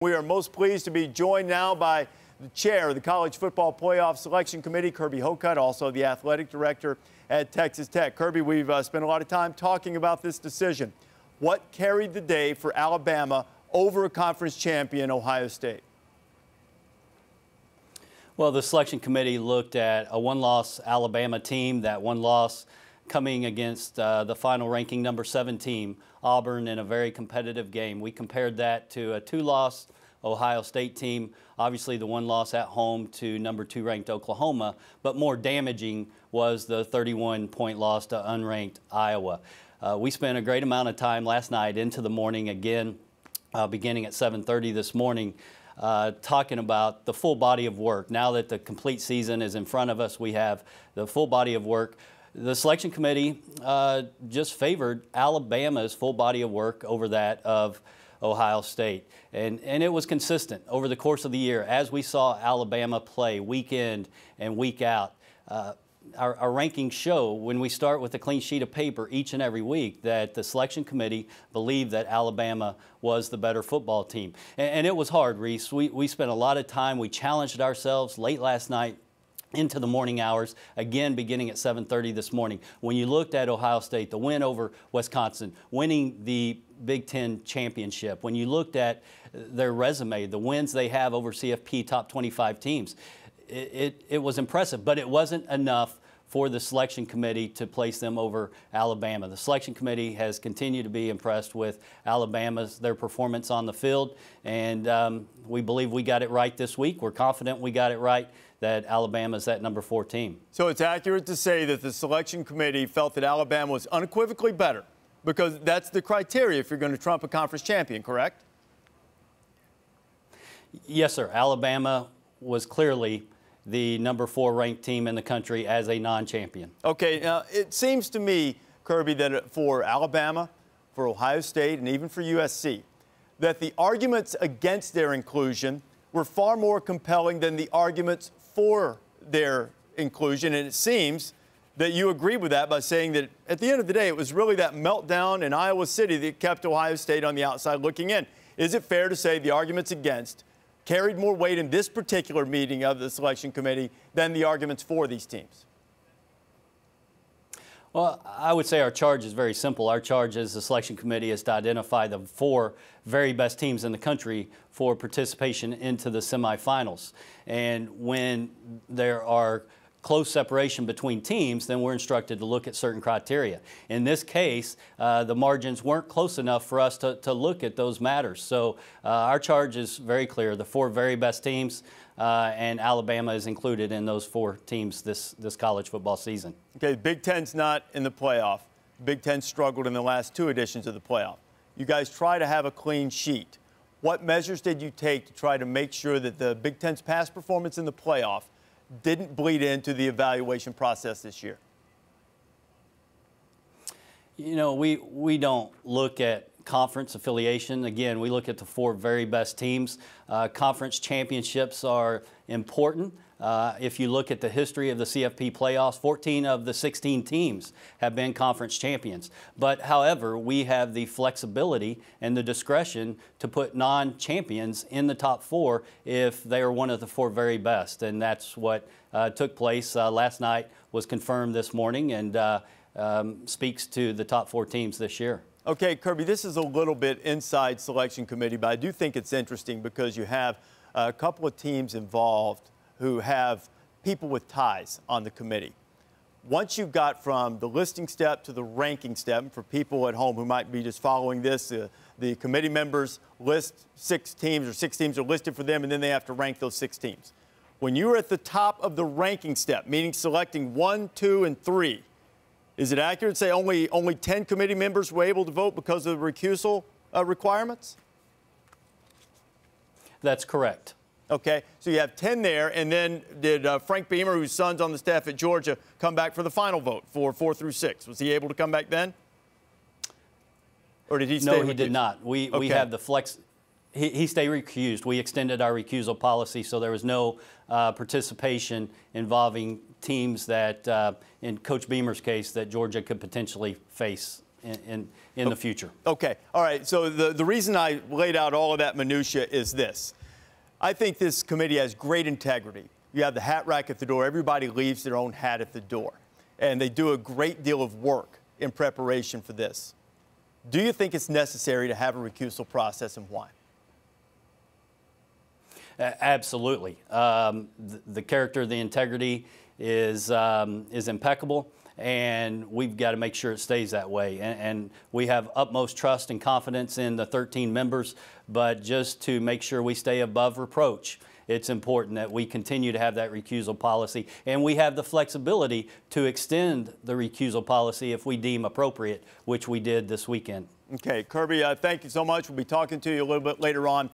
We are most pleased to be joined now by the chair of the College Football Playoff Selection Committee, Kirby Hocutt, also the athletic director at Texas Tech. Kirby, we've spent a lot of time talking about this decision. What carried the day for Alabama over a conference champion, Ohio State? Well, the selection committee looked at a one-loss Alabama team, that one loss coming against the final ranking number 7 team, Auburn, in a very competitive game. We compared that to a 2-loss Ohio State team, obviously the one loss at home to number 2 ranked Oklahoma, but more damaging was the 31-point loss to unranked Iowa. We spent a great amount of time last night into the morning, again, beginning at 7:30 this morning, talking about the full body of work. Now that the complete season is in front of us, we have the full body of work. The selection committee just favored Alabama's full body of work over that of Ohio State. And it was consistent over the course of the year as we saw Alabama play week in and week out. Our rankings show, when we start with a clean sheet of paper each and every week, that the selection committee believed that Alabama was the better football team. And it was hard, Reese. We spent a lot of time. We challenged ourselves late last night into the morning hours, again beginning at 7:30 this morning. When you looked at Ohio State, the win over Wisconsin, winning the Big Ten championship, when you looked at their resume, the wins they have over CFP top 25 teams, it was impressive, but it wasn't enough for the selection committee to place them over Alabama. The selection committee has continued to be impressed with their performance on the field, and we believe we got it right this week. We're confident we got it right, that Alabama is that number 4 team. So it's accurate to say that the selection committee felt that Alabama was unequivocally better, because that's the criteria if you're going to trump a conference champion, correct? Yes, sir. Alabama was clearly the number 4 ranked team in the country as a non-champion. Okay, now it seems to me, Kirby, that for Alabama, for Ohio State, and even for USC, that the arguments against their inclusion were far more compelling than the arguments for their inclusion. And it seems that you agree with that by saying that at the end of the day, it was really that meltdown in Iowa City that kept Ohio State on the outside looking in. Is it fair to say the arguments against carried more weight in this particular meeting of the selection committee than the arguments for these teams? Well, I would say our charge is very simple. Our charge as the selection committee is to identify the 4 very best teams in the country for participation into the semifinals. And when there are close separation between teams, then we're instructed to look at certain criteria. In this case, the margins weren't close enough for us to look at those matters. So our charge is very clear. The 4 very best teams, and Alabama is included in those 4 teams this college football season. Okay, Big Ten's not in the playoff. Big Ten struggled in the last 2 editions of the playoff. You guys try to have a clean sheet. What measures did you take to try to make sure that the Big Ten's past performance in the playoff didn't bleed into the evaluation process this year? You know, we don't look at conference affiliation. Again, we look at the 4 very best teams. Conference championships are important. If you look at the history of the CFP playoffs, 14 of the 16 teams have been conference champions. But, however, we have the flexibility and the discretion to put non-champions in the top 4 if they are one of the 4 very best. And that's what took place last night, was confirmed this morning, and speaks to the top 4 teams this year. Okay, Kirby, this is a little bit inside selection committee, but I do think it's interesting because you have a couple of teams involved who have people with ties on the committee. Once you've got from the listing step to the ranking step, for people at home who might be just following this, the committee members list 6 teams, or 6 teams are listed for them, and then they have to rank those 6 teams. When you're at the top of the ranking step, meaning selecting 1, 2, and 3, is it accurate to say only 10 committee members were able to vote because of the recusal requirements? That's correct. Okay, so you have 10 there, and then did Frank Beamer, whose son's on the staff at Georgia, come back for the final vote for 4 through 6? Was he able to come back then? Or did he stay recused? No, he did not. We have the flex. He stayed recused. We extended our recusal policy, so there was no participation involving teams that, in Coach Beamer's case, that Georgia could potentially face in the future. Okay. All right. So the reason I laid out all of that minutia is this. I think this committee has great integrity. You have the hat rack at the door. Everybody leaves their own hat at the door. And they do a great deal of work in preparation for this. Do you think it's necessary to have a recusal process, and why? Absolutely. The character, the integrity is impeccable, and we've got to make sure it stays that way. And we have utmost trust and confidence in the 13 members, but just to make sure we stay above reproach, it's important that we continue to have that recusal policy, and we have the flexibility to extend the recusal policy if we deem appropriate, which we did this weekend. Okay, Kirby, thank you so much. We'll be talking to you a little bit later on.